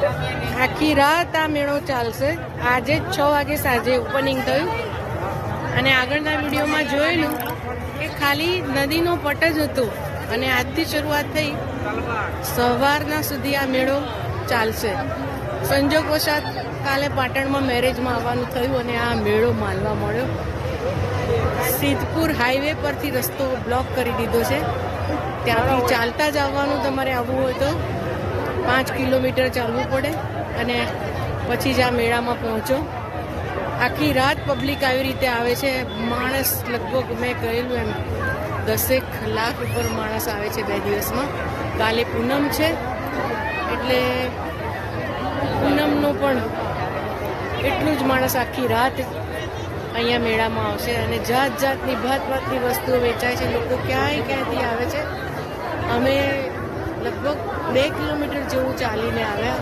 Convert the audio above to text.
આખી રાત આ મેળો ચાલશે. આજે 6 વાગે સાંજે ઓપનિંગ થયું અને આગળના વિડીયોમાં જોયેલું કે ખાલી નદીનો પટ જ હતો અને આજથી શરૂઆત થઈ. સવારના સુધી આ મેળો ચાલશે. સંજોગવશાત કાલે પાટણમાં મેરેજમાં આવવાનું થયું અને આ મેળો માનવા મળ્યો. સિદ્ધપુર હાઈવે પરથી રસ્તો બ્લોક કરી દીધો છે. ત્યાંથી ચાલતા જ આવવાનું. તમારે આવવું હોય તો 5 કિલોમીટર ચાલવું પડે અને પછી જ આ મેળામાં પહોંચો. આખી રાત પબ્લિક આવી રીતે આવે છે. માણસ લગભગ મેં કહેલું એમ 10 લાખ ઉપર માણસ આવે છે 2 દિવસમાં. કાલે પૂનમ છે એટલે પૂનમનો પણ એટલું જ માણસ આખી રાત અહીંયા મેળામાં આવશે અને જાત જાતની ભાતની વસ્તુઓ વેચાય છે. લોકો ક્યાંયથી આવે છે. અમે લગભગ 2 કિલોમીટર જેવું ચાલીને આવ્યા.